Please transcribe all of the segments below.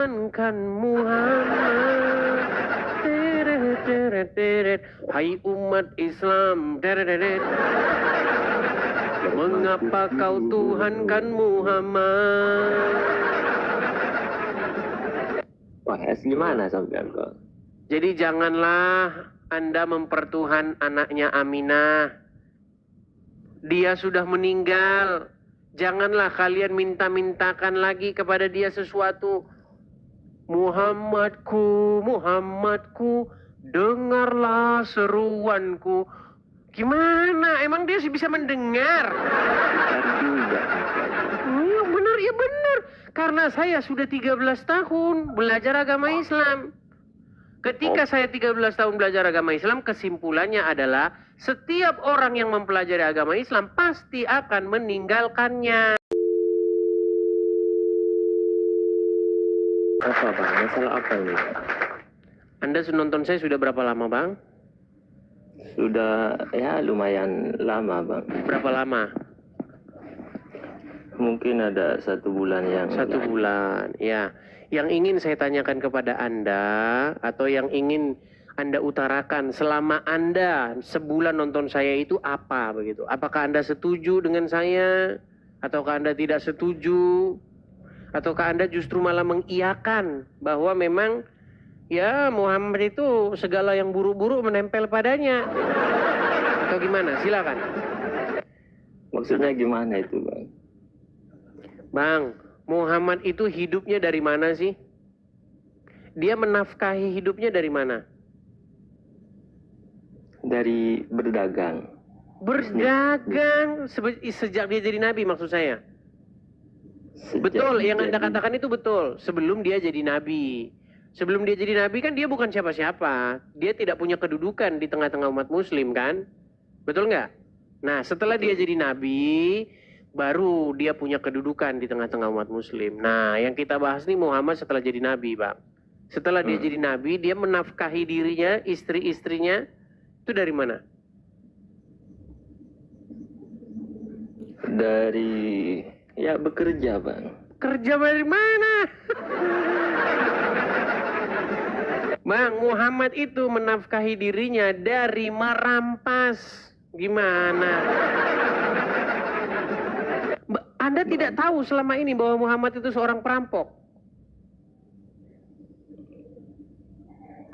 Kan Muhammad, teret teret teret, hai umat Islam, teret teret. Mengapa kau Tuhankan Muhammad? Wah, gimana sampean kok? Jadi janganlah Anda mempertuhan anaknya Aminah. Dia sudah meninggal. Janganlah kalian minta-mintakan lagi kepada dia sesuatu. Muhammadku, Muhammadku, dengarlah seruanku. Gimana? Emang dia sih bisa mendengar? Ya benar, ya benar. Karena saya sudah 13 tahun belajar agama Islam. Ketika saya 13 tahun belajar agama Islam, kesimpulannya adalah setiap orang yang mempelajari agama Islam pasti akan meninggalkannya. Apa bang? Masalah apa ini? Anda nonton saya sudah berapa lama bang? Sudah ya lumayan lama bang. Berapa lama? Mungkin ada 1 bulan yang 1 bulan, ya. Yang ingin saya tanyakan kepada Anda, atau yang ingin Anda utarakan selama Anda sebulan nonton saya itu apa begitu? Apakah Anda setuju dengan saya? Ataukah Anda tidak setuju? Ataukah Anda justru malah mengiyakan bahwa memang ya Muhammad itu segala yang buruk-buruk menempel padanya? Atau gimana? Silakan. Maksudnya gimana itu bang? Bang, Muhammad itu hidupnya dari mana sih? Dia menafkahi hidupnya dari mana? Dari berdagang. Berdagang sejak dia jadi nabi maksud saya. Betul, yang Anda katakan itu betul. Sebelum dia jadi nabi. Sebelum dia jadi nabi kan dia bukan siapa-siapa. Dia tidak punya kedudukan di tengah-tengah umat muslim kan? Betul nggak? Nah, setelah dia jadi nabi, baru dia punya kedudukan di tengah-tengah umat muslim. Nah, yang kita bahas nih Muhammad setelah jadi nabi, Bang. Setelah dia jadi nabi, dia menafkahi dirinya, istri-istrinya. Itu dari mana? Dari ya bekerja bang. Kerja dari mana? Bang, Muhammad itu menafkahi dirinya dari merampas. Gimana? Anda tidak tahu selama ini bahwa Muhammad itu seorang perampok?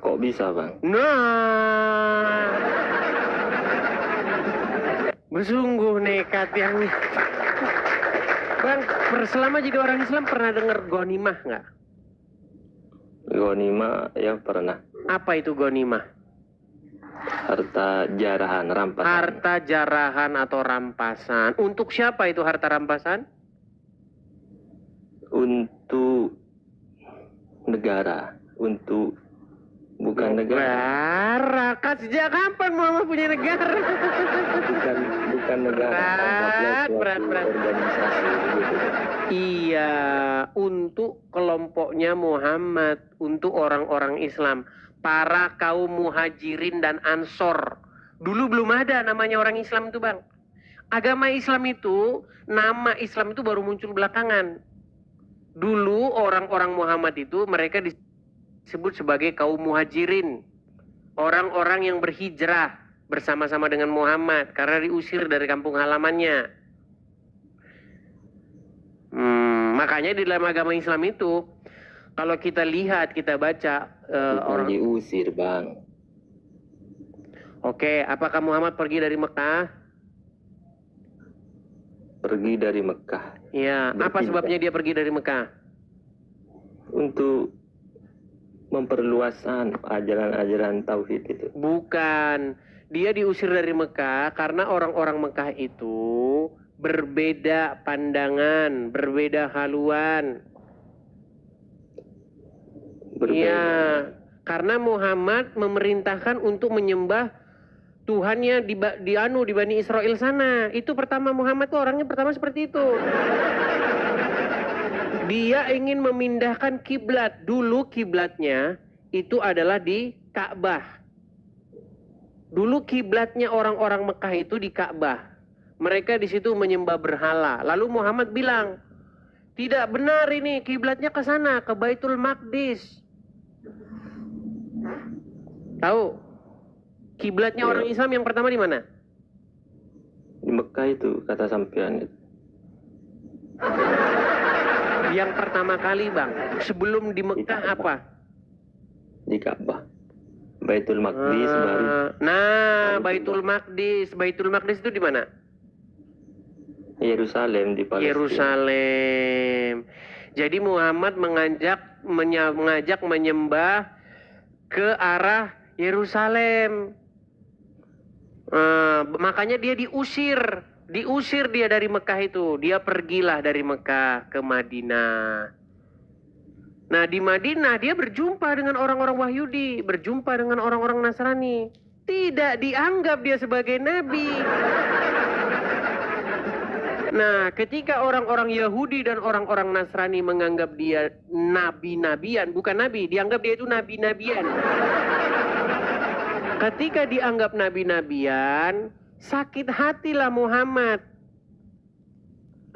Kok bisa bang? Nah, bersungguh nekat yang Bang, selama jadi orang Islam pernah dengar ghanimah nggak? Ghanimah ya pernah. Apa itu ghanimah? Harta jarahan, rampasan. Harta jarahan atau rampasan. Untuk siapa itu harta rampasan? Untuk negara. Untuk bukan negara. Kan sejak kapan Muhammad punya negara? Bukan negara. Berat. Organisasi gitu. Iya, untuk kelompoknya Muhammad, untuk orang-orang Islam, para kaum muhajirin dan ansor. Dulu belum ada namanya orang Islam itu bang. Agama Islam itu, nama Islam itu baru muncul belakangan. Dulu orang-orang Muhammad itu mereka disebut sebagai kaum muhajirin. Orang-orang yang berhijrah bersama-sama dengan Muhammad karena diusir dari kampung halamannya. Makanya di dalam agama Islam itu, kalau kita lihat, kita baca orang diusir bang. Oke, apakah Muhammad pergi dari Mekah? Pergi dari Mekah. Ya, apa sebabnya dia pergi dari Mekah? Untuk memperluas ajaran-ajaran tauhid itu. Bukan, dia diusir dari Mekah karena orang-orang Mekah itu berbeda pandangan, berbeda haluan. Iya, karena Muhammad memerintahkan untuk menyembah Tuhannya di Bani Israel sana. Itu pertama, Muhammad tuh orangnya pertama seperti itu. Dia ingin memindahkan kiblat. Dulu kiblatnya itu adalah di Ka'bah. Dulu kiblatnya orang-orang Mekah itu di Ka'bah. Mereka di situ menyembah berhala. Lalu Muhammad bilang, Tidak benar ini, kiblatnya ke sana, ke Baitul Maqdis. Tahu? Kiblatnya Ya. orang Islam yang pertama di mana? Di Mekah itu kata sampean itu. Yang pertama kali, Bang. Sebelum di Mekah apa? Di Ka'bah. Baitul Maqdis baru. Nah, Baitul Maqdis. Baitul Maqdis itu di mana? Yerusalem di Palestina. Yerusalem. Jadi Muhammad mengajak menyembah ke arah Yerusalem. Makanya dia diusir dia dari Mekah itu. Dia pergilah dari Mekah ke Madinah. Nah, di Madinah dia berjumpa dengan orang-orang Wahyudi, berjumpa dengan orang-orang Nasrani. Tidak dianggap dia sebagai nabi. Nah, ketika orang-orang Yahudi dan orang-orang Nasrani menganggap dia nabi-nabian, bukan nabi, dianggap dia itu nabi-nabian. Ketika dianggap nabi-nabian, sakit hatilah Muhammad.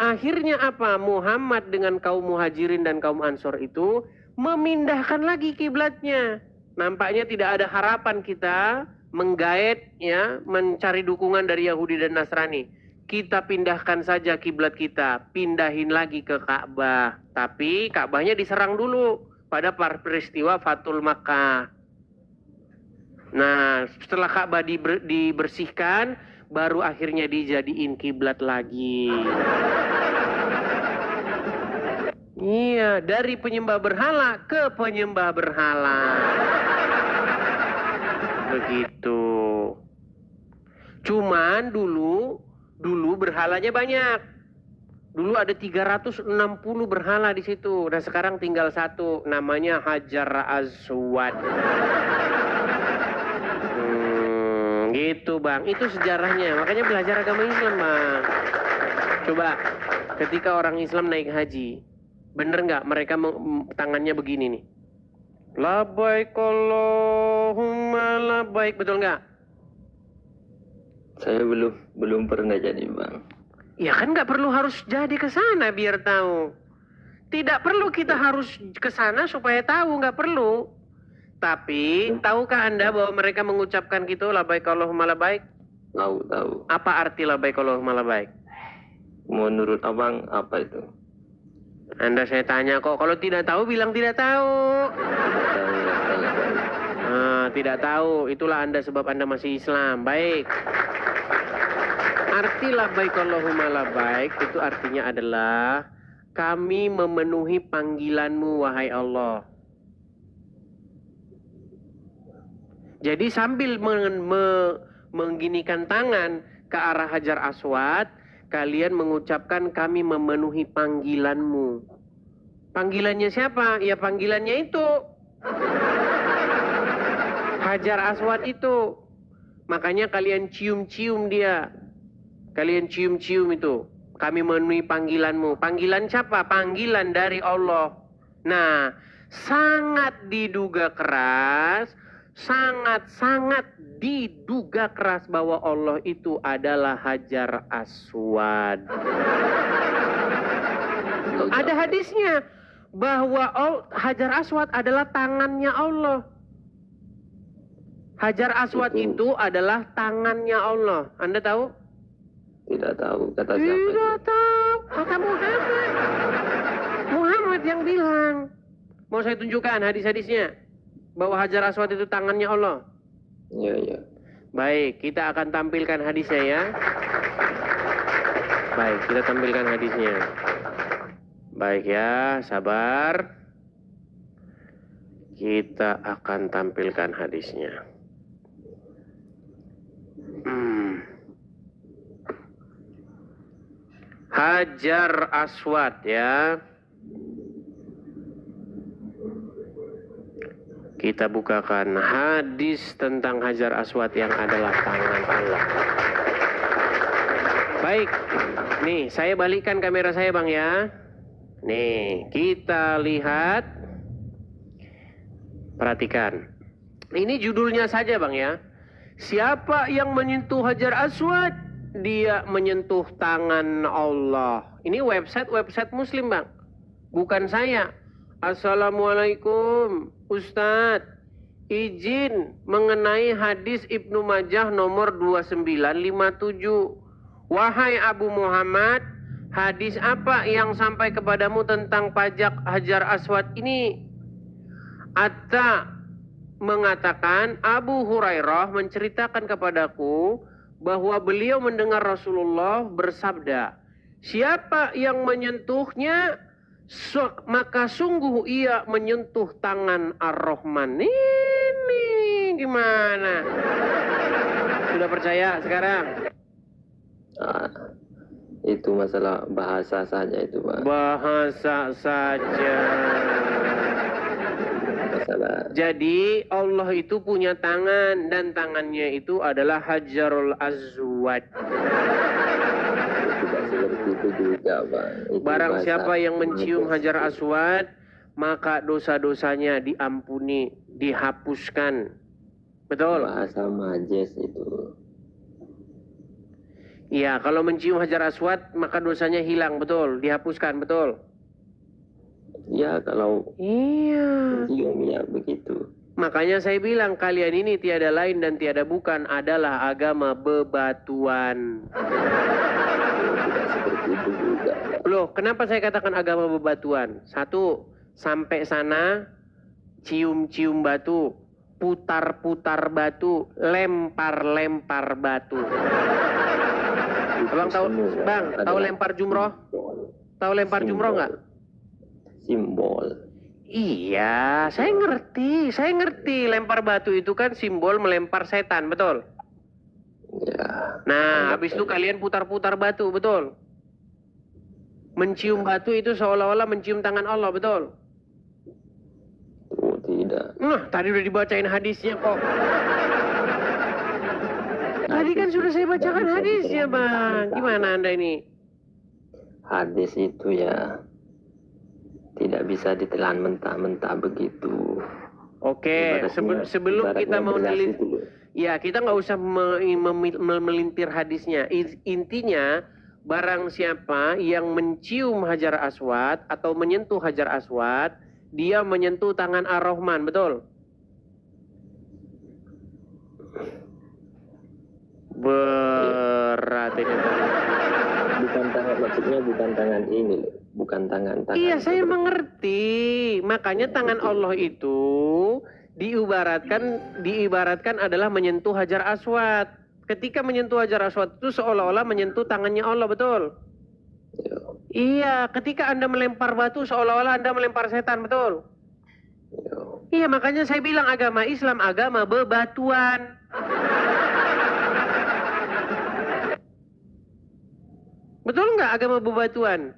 Akhirnya apa? Muhammad dengan kaum Muhajirin dan kaum Ansor itu memindahkan lagi kiblatnya. Nampaknya tidak ada harapan kita menggait ya, mencari dukungan dari Yahudi dan Nasrani. Kita pindahkan saja kiblat kita, pindahin lagi ke Ka'bah. Tapi Ka'bahnya diserang dulu pada peristiwa Fathul Makkah. Nah, setelah Ka'bah dibersihkan, baru akhirnya dijadiin kiblat lagi. Iya, dari penyembah berhala ke penyembah berhala. Begitu. Cuman dulu berhalanya banyak. Dulu ada 360 berhala di situ. Dan sekarang tinggal satu, namanya Hajar Aswad. Gitu, Bang. Itu sejarahnya. Makanya belajar agama Islam, Bang. Coba, ketika orang Islam naik haji, bener nggak mereka tangannya begini nih? Labbaik Allahumma labbaik, betul nggak? Saya belum pernah jadi, Bang. Ya kan nggak perlu harus jadi ke sana biar tahu. Tidak perlu kita harus ke sana supaya tahu, nggak perlu. Tapi tahukah Anda bahwa mereka mengucapkan gitu, labbaik Allahumma labbaik? Tahu. Apa arti labbaik Allahumma labbaik? Menurut Abang apa itu? Anda saya tanya kok, kalau tidak tahu bilang tidak tahu. Tidak tahu, itulah Anda sebab Anda masih Islam. Baik. Arti labbaik Allahumma labbaik itu artinya adalah kami memenuhi panggilanmu wahai Allah. Jadi sambil mengginikan tangan ke arah Hajar Aswad, kalian mengucapkan kami memenuhi panggilanmu. Panggilannya siapa? Ya panggilannya itu. Hajar Aswad itu. Makanya kalian cium-cium dia. Kalian cium-cium itu. Kami memenuhi panggilanmu. Panggilan siapa? Panggilan dari Allah. Nah, sangat diduga keras. Sangat diduga keras bahwa Allah itu adalah Hajar Aswad. Ada hadisnya bahwa Hajar Aswad adalah tangannya Allah. Hajar Aswad itu adalah tangannya Allah. Anda tahu? Tidak tahu, kata siapa? Tidak tahu, kata Muhammad. Muhammad yang bilang. Mau saya tunjukkan hadis-hadisnya bahwa Hajar Aswad itu tangannya Allah. Iya. Baik, kita akan tampilkan hadisnya ya. Baik, kita tampilkan hadisnya. Baik ya, sabar. Kita akan tampilkan hadisnya. Hajar Aswad ya. Kita bukakan hadis tentang Hajar Aswad yang adalah tangan Allah. Baik, nih saya balikkan kamera saya Bang ya. Nih, kita lihat. Perhatikan. Ini judulnya saja Bang ya. Siapa yang menyentuh Hajar Aswad? Dia menyentuh tangan Allah. Ini website Muslim Bang. bukan saya. Assalamualaikum, Ustadz. Izin mengenai hadis Ibnu Majah nomor 2957. Wahai Abu Muhammad, hadis apa yang sampai kepadamu tentang pajak Hajar Aswad ini? Atta mengatakan, Abu Hurairah menceritakan kepadaku bahwa beliau mendengar Rasulullah bersabda, siapa yang menyentuhnya, maka sungguh ia menyentuh tangan Ar-Rahman. Ini gimana? Sudah percaya sekarang? Itu masalah bahasa saja itu, Pak. Bahasa saja. Masalah. Jadi Allah itu punya tangan dan tangannya itu adalah Hajarul Aswad. Tidak seperti itu juga, Pak. Itu Barang bahasa siapa yang mencium majas. Hajar Aswad, maka dosa-dosanya diampuni, dihapuskan. Betul? Bahasa majas itu. Iya, kalau mencium Hajar Aswad, maka dosanya hilang, betul? Dihapuskan, betul? Ya kalau Iya. cium ya begitu. Makanya saya bilang kalian ini tiada lain dan tiada bukan adalah agama bebatuan. Tidak seperti itu juga, Pak. Loh, kenapa saya katakan agama bebatuan? Satu, sampai sana cium-cium batu, putar-putar batu, lempar-lempar batu. Abang tahu, Bang, tahu lempar jumroh? Tahu lempar jumroh nggak? Simbol. Iya, saya ngerti. Lempar batu itu kan simbol melempar setan, betul? Ya. Nah, habis itu kalian putar-putar batu, betul? Mencium batu itu seolah-olah mencium tangan Allah, betul? Oh, tidak. Nah, tadi udah dibacain hadisnya kok. Tadi kan sudah saya bacakan hadisnya, Bang. Gimana Anda ini? Hadis itu ya tidak bisa ditelan mentah-mentah begitu. Oke, sebelum kita mau itu. ya kita nggak usah melintir hadisnya. Intinya, barang siapa yang mencium Hajar Aswad atau menyentuh Hajar Aswad, dia menyentuh tangan Ar-Rahman, betul? Berat ini. Bukan tangan, maksudnya bukan tangan ini, bukan tangan. Iya, saya mengerti. Makanya tangan Allah itu diibaratkan adalah menyentuh Hajar Aswad. Ketika menyentuh Hajar Aswad itu seolah-olah menyentuh tangannya Allah, betul? Ya. Iya, ketika Anda melempar batu seolah-olah Anda melempar setan, betul? Ya. Iya, makanya saya bilang agama Islam agama bebatuan. Betul nggak agama bebatuan?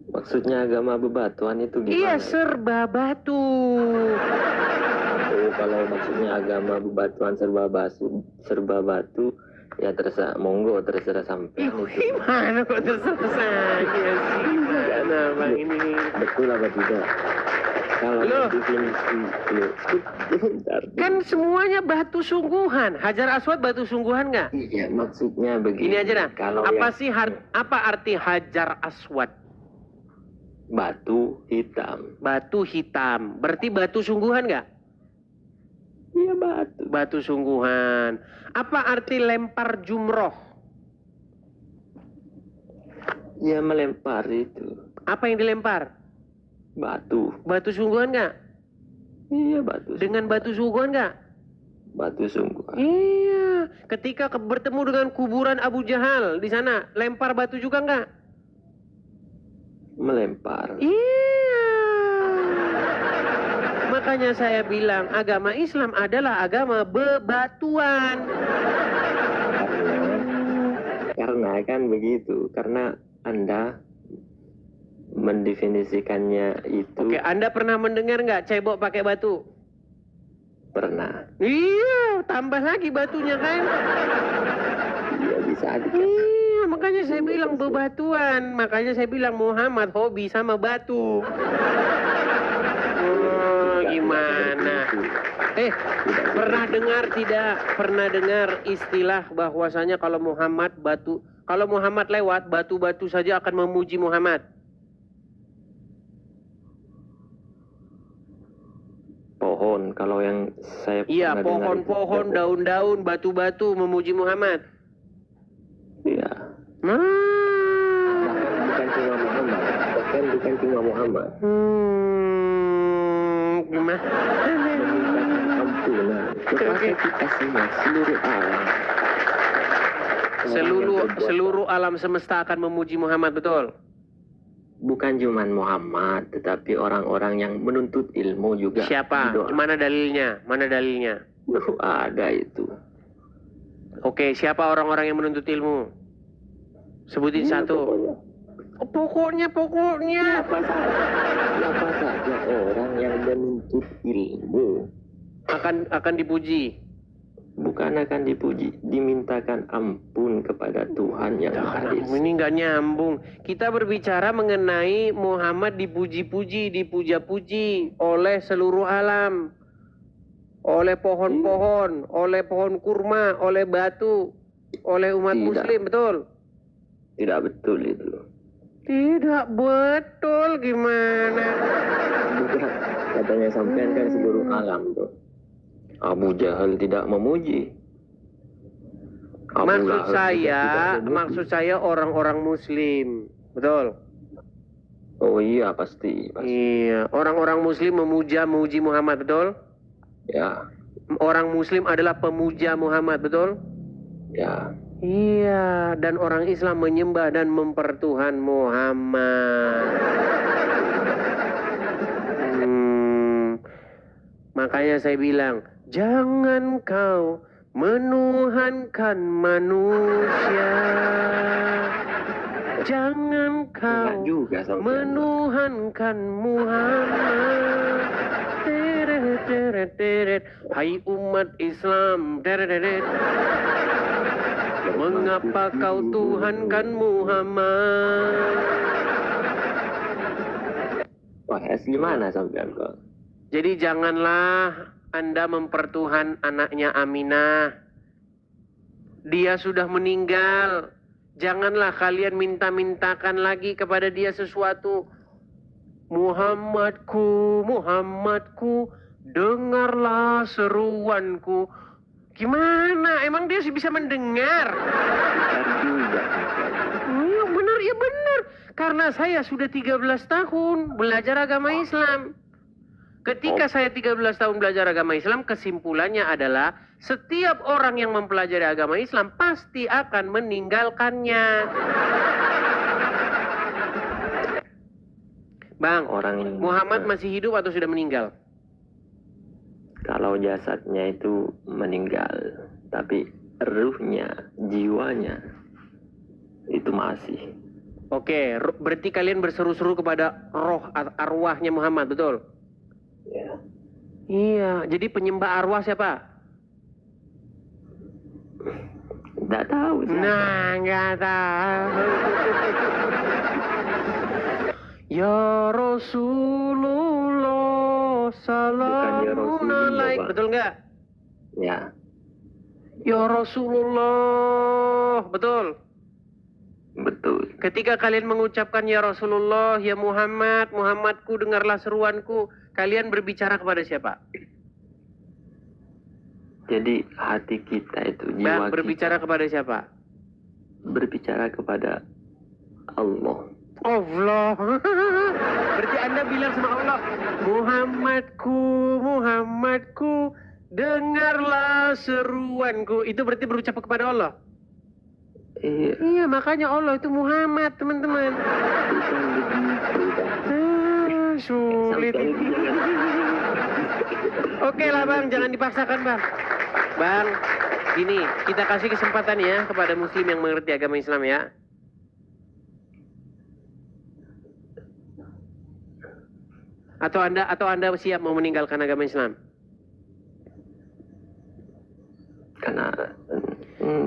Maksudnya agama bebatuan itu gimana? Iya, serba batu. Oh, kalau maksudnya agama bebatuan serba batu, ya terserah, monggo terserah sampai. Gimana kok terserah saya sih? Gimana Bang ini? Betul apa tidak? Kalau Loh. definisi, bentar. Kan semuanya batu sungguhan. Hajar Aswad batu sungguhan nggak? Iya, maksudnya begini. Ini aja dah. Kalau Apa yang sih apa arti Hajar Aswad? batu hitam. Batu hitam. Berarti batu sungguhan nggak? Iya, batu. Batu sungguhan. Apa arti lempar jumroh? Ya melempar itu. Apa yang dilempar? Batu. Batu sungguhan nggak? Iya, batu. Dengan batu sungguhan nggak? Batu sungguh. Iya. Ketika bertemu dengan kuburan Abu Jahal di sana, lempar batu juga nggak? Melempar. Iya. Makanya saya bilang agama Islam adalah agama bebatuan. Karena kan begitu. Karena Anda mendefinisikannya itu. Oke, Anda pernah mendengar nggak cebok pakai batu? Pernah. Iya, tambah lagi batunya kan? Iya, bisa dikasih. Iya, makanya saya bilang bebatuan. Makanya saya bilang Muhammad hobi sama batu. Oh, gimana? Pernah dengar tidak? Pernah dengar istilah bahwasanya kalau Muhammad lewat, batu-batu saja akan memuji Muhammad. pohon. Kalau yang saya Iya, pernah dengar itu pohon-pohon, ada- daun-daun, batu-batu memuji Muhammad. Iya. Nah. Bahkan bukan cuma Muhammad. Gimana? Memintakan ampunan kepada kita semua, seluruh alam. Seluruh alam semesta akan memuji Muhammad, betul? Bukan cuma Muhammad, tetapi orang-orang yang menuntut ilmu juga. Siapa? berdoa. Mana dalilnya? Mana dalilnya? Ada itu. Oke, siapa orang-orang yang menuntut ilmu? Sebutin satu. Pokoknya. Pokoknya. Siapa saja orang yang menuntut ilmu Akan dipuji. bukan akan dipuji, dimintakan ampun kepada Tuhan yang Maha Esa. Ini nggak nyambung. Kita berbicara mengenai Muhammad dipuji-puji, dipuja-puji oleh seluruh alam. Oleh pohon-pohon, oleh pohon kurma, oleh batu, oleh umat Tidak. muslim, betul? Tidak betul itu. Tidak betul, gimana? Bukan, katanya sampean kan seluruh alam tuh. Abu Jahal tidak memuji. Abu Maksud Lahab juga tidak memuji. maksud saya orang-orang muslim, betul? Oh iya pasti. Iya, orang-orang muslim memuji Muhammad, betul? Ya, Orang muslim adalah pemuja Muhammad, betul? ya. Iya, dan orang Islam menyembah dan mempertuhan Muhammad. Makanya saya bilang, jangan kau menuhankan manusia. Jangan Enggak kau juga sampean. menuhankan Muhammad. Teret, teret, teret. Hai umat Islam. Teret, teret. Mengapa kau tuhankan Muhammad? Wah, gimana sampean kok? Jadi janganlah Anda mempertuhan anaknya Aminah. Dia sudah meninggal. Janganlah kalian minta-mintakan lagi kepada dia sesuatu. Muhammadku, Muhammadku, dengarlah seruanku. Gimana? Emang dia sih bisa mendengar? Iya benar, ya benar. Karena saya sudah 13 tahun belajar agama Islam. Ketika saya 13 tahun belajar agama Islam, kesimpulannya adalah setiap orang yang mempelajari agama Islam pasti akan meninggalkannya. Bang, Orang Muhammad masih hidup atau sudah meninggal? kalau jasadnya itu meninggal, tapi ruhnya, jiwanya itu masih. Oke, berarti kalian berseru-seru kepada roh arwahnya Muhammad, betul? Ya. Iya, jadi penyembah arwah siapa? Nggak tahu. Nah, nggak tahu. Ya Rasulullah, salamun alaik. Bang. Betul nggak? Ya, Ya Rasulullah, betul. betul. Ketika kalian mengucapkan ya Rasulullah, ya Muhammad, Muhammadku, dengarlah seruanku, kalian berbicara kepada siapa? Jadi hati kita itu, jiwa Bang, berbicara kita kepada siapa? berbicara kepada Allah. Allah. Berarti Anda bilang sama Allah, Muhammadku, Muhammadku, dengarlah seruanku. Itu berarti berucap kepada Allah. Iya, Iya, makanya Allah itu Muhammad, teman-teman. bukan begitu. Bang. Sulit. Sampai Oke lah Bang, jangan dipaksakan Bang. Bang, gini, kita kasih kesempatan ya kepada muslim yang mengerti agama Islam ya. Atau Anda siap mau meninggalkan agama Islam? karena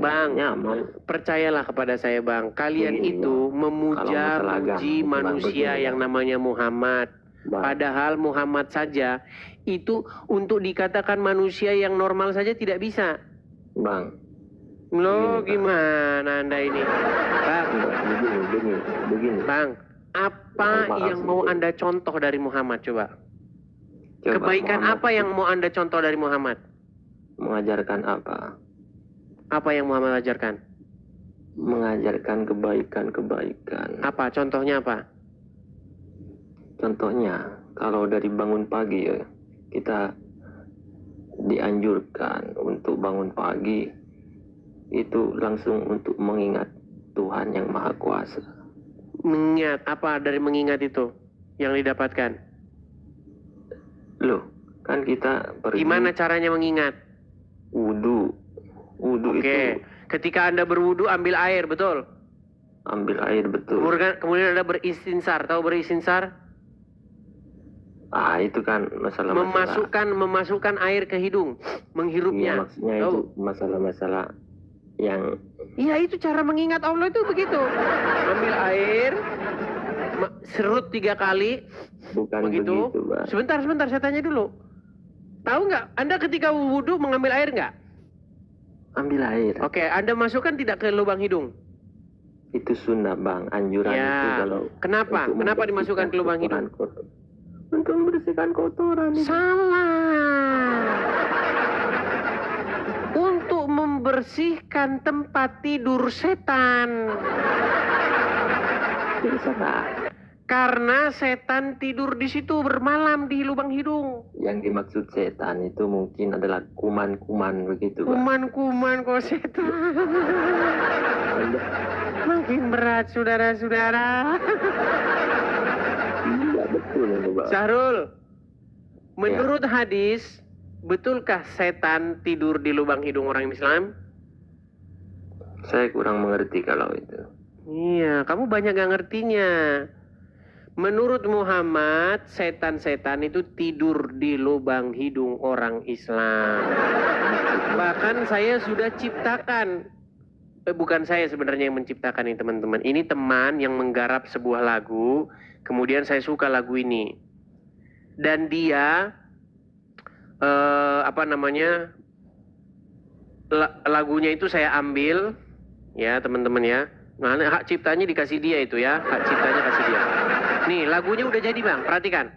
Bang, nyaman. percayalah kepada saya Bang, kalian Begini, itu Bang. memuja Kalau masalah agama, muji Bang, manusia begini, yang Bang. namanya Muhammad. Bang. Padahal Muhammad saja itu untuk dikatakan manusia yang normal saja tidak bisa. Bang, Loh, Begini, gimana Anda ini? Bang, begini. Bang, apa Maaf, yang mau Anda contoh dari Muhammad coba? Coba, Kebaikan Muhammad apa yang mau Anda contoh dari Muhammad? mengajarkan apa? Apa yang Muhammad ajarkan? Mengajarkan kebaikan-kebaikan. Apa? Contohnya apa? Contohnya, kalau dari bangun pagi ya, kita dianjurkan untuk bangun pagi itu langsung untuk mengingat Tuhan yang Maha Kuasa. Mengingat apa dari mengingat itu yang didapatkan? Loh, kan kita pergi Gimana caranya mengingat? wudhu. Wudhu Oke, itu ketika Anda berwudu ambil air, betul? ambil air, betul. Kemudian Anda beristinsar, tahu beristinsar? Ah, itu kan masalah-masalah. Memasukkan air ke hidung, Iya, menghirupnya. maksudnya itu masalah-masalah yang Iya, itu cara mengingat Allah itu begitu. Ambil air, serut 3 kali, bukan begitu. begitu, Bang. Sebentar, saya tanya dulu. Tahu nggak? Anda ketika wudu mengambil air nggak? Ambil air. Oke, Anda masukkan tidak ke lubang hidung? Itu sunnah, Bang. Anjuran Ya. itu kalau Kenapa? untuk Kenapa dimasukkan ke lubang hidung? Untuk membersihkan kotoran itu. Salah. Untuk membersihkan tempat tidur setan. Jadi salah. Karena setan tidur di situ bermalam di lubang hidung. Yang dimaksud setan itu mungkin adalah kuman-kuman begitu, Bang. Kuman-kuman kok setan. Makin berat, saudara-saudara. Iya, betul itu, Bang. Syahrul, menurut hadis, betulkah setan tidur di lubang hidung orang Islam? Saya kurang mengerti kalau itu. Iya, kamu banyak gak ngertinya. Menurut Muhammad, setan-setan itu tidur di lubang hidung orang Islam. Bahkan saya sudah ciptakan. Bukan saya sebenarnya yang menciptakan ini, teman-teman. Ini teman yang menggarap sebuah lagu. Kemudian saya suka lagu ini. Dan dia, lagunya itu saya ambil. Ya, teman-teman ya. Nah, hak ciptanya dikasih dia itu ya. Hak ciptanya kasih dia. Nih, lagunya udah jadi, Bang. Perhatikan.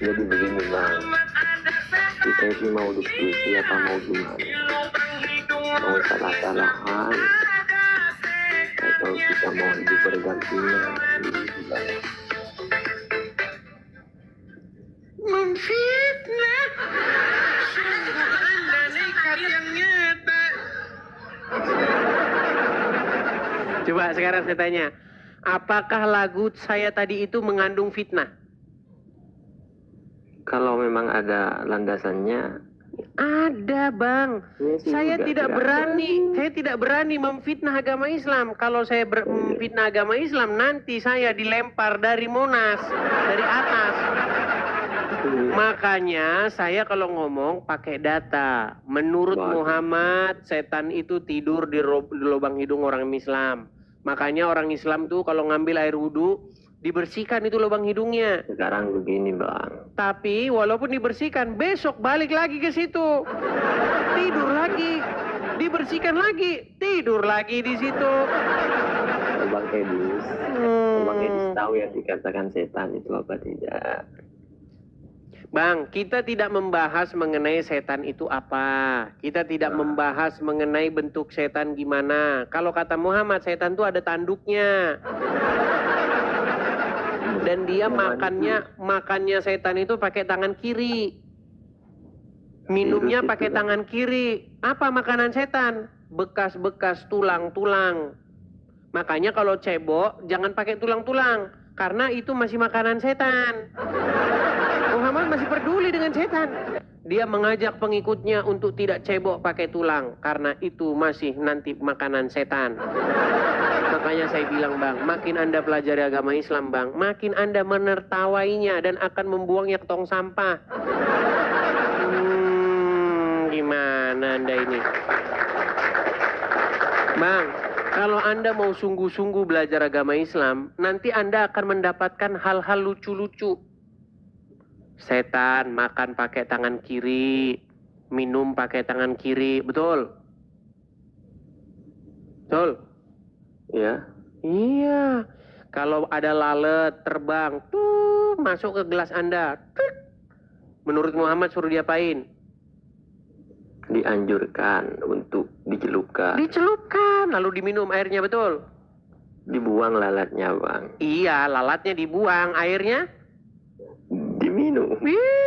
Jadi begini, Bang. Kita ini mau diskusi apa mau gimana? Mau salah-salahan atau kita mau hidup bergantinya? Memfitnah. Sungguh Anda nekat yang nyata. Coba sekarang saya tanya, apakah lagu saya tadi itu mengandung fitnah? Kalau memang ada landasannya, Ada, Bang. ya sih, Saya udah tidak berani memfitnah agama Islam. Kalau saya memfitnah agama Islam, nanti saya dilempar dari Monas, dari atas. Makanya saya kalau ngomong pakai data. Menurut Muhammad, setan itu tidur di lubang hidung orang Islam. Makanya orang Islam tuh kalau ngambil air wudhu, dibersihkan itu lubang hidungnya. Sekarang begini, Bang. Tapi walaupun dibersihkan, besok balik lagi ke situ. Tidur lagi. Dibersihkan lagi. Tidur lagi di situ. Bang Edis, Bang Edis tahu yang dikatakan setan itu apa tidak? Bang, kita tidak membahas mengenai setan itu apa. Kita tidak membahas mengenai bentuk setan gimana. Kalau kata Muhammad, setan itu ada tanduknya. Dan dia makannya setan itu pakai tangan kiri. Minumnya pakai tangan kiri. Apa makanan setan? Bekas-bekas tulang-tulang. Makanya kalau cebok jangan pakai tulang-tulang, karena itu masih makanan setan. Muhammad masih peduli dengan setan. Dia mengajak pengikutnya untuk tidak cebok pakai tulang, karena itu masih nanti makanan setan. Makanya saya bilang, Bang, makin Anda pelajari agama Islam, Bang, makin Anda menertawainya dan akan membuangnya ke tong sampah. Gimana Anda ini? Bang, kalau Anda mau sungguh-sungguh belajar agama Islam, nanti Anda akan mendapatkan hal-hal lucu-lucu. Setan makan pakai tangan kiri, minum pakai tangan kiri, betul? Betul? Ya. Iya. Kalau ada lalat terbang, tuh masuk ke gelas Anda. Tuk. Menurut Muhammad suruh diapain? Dianjurkan untuk dicelupkan. Dicelupkan, lalu diminum airnya, betul? Dibuang lalatnya, Bang. Iya, lalatnya dibuang, airnya Diminum. iya.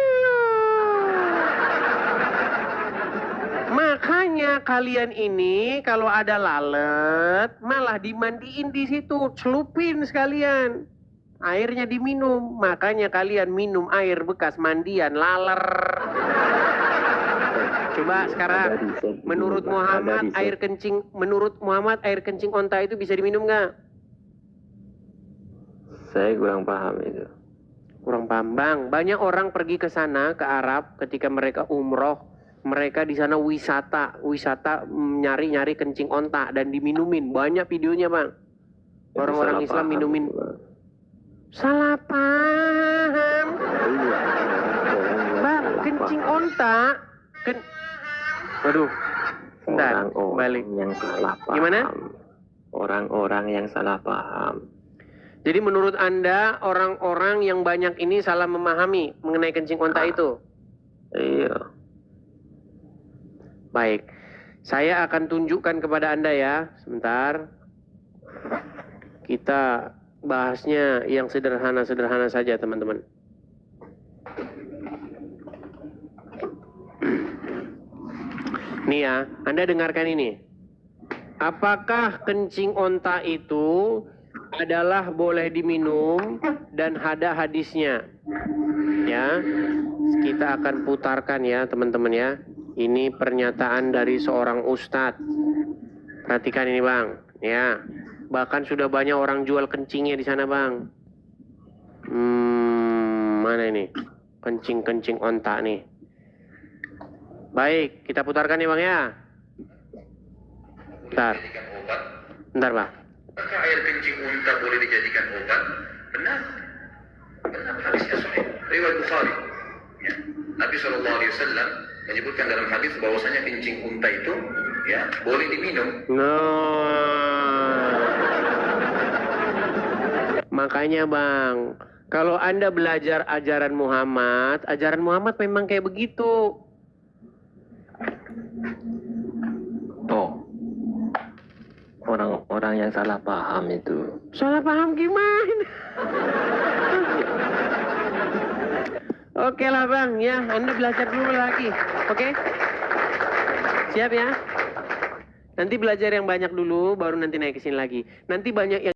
Makanya kalian ini kalau ada lalat malah dimandiin di situ, celupin sekalian. Airnya diminum, makanya kalian minum air bekas mandian laler. Coba sekarang, menurut Muhammad air kencing onta itu bisa diminum nggak? Saya kurang paham itu. Kurang paham, Bang. Banyak orang pergi ke sana, ke Arab, ketika mereka umroh, mereka di sana wisata nyari-nyari kencing onta dan diminumin. Banyak videonya, Bang. Orang-orang Islam minumin. Salah paham. Bang, kencing onta. Waduh. Bentar, balik. Yang salah paham. Gimana? Orang-orang yang salah paham. Jadi menurut Anda, orang-orang yang banyak ini salah memahami mengenai kencing onta itu? Iya. Baik. Saya akan tunjukkan kepada Anda ya. Sebentar. Kita bahasnya yang sederhana-sederhana saja, teman-teman. Nih ya, Anda dengarkan ini. Apakah kencing onta itu adalah boleh diminum dan ada hadisnya? Ya, kita akan putarkan ya teman-teman ya. Ini pernyataan dari seorang ustadz. Perhatikan ini, Bang. Ya, bahkan sudah banyak orang jual kencingnya di sana, Bang. Mana ini? Kencing-kencing onta nih. Baik, kita putarkan ya, Bang ya. Bentar. Bentar, Bang. Apakah air kencing unta boleh dijadikan obat? Benar. Benar, hadisnya sahih. Riwayat Bukhari. Ya. Nabi SAW menyebutkan dalam hadis bahwasanya kencing unta itu ya boleh diminum. Makanya, Bang, kalau Anda belajar ajaran Muhammad memang kayak begitu. Orang-orang yang salah paham itu. Salah paham gimana? Oke lah, Bang, ya. Anda belajar dulu lagi. Oke? Siap ya? Nanti belajar yang banyak dulu, baru nanti naik ke sini lagi. Nanti banyak yang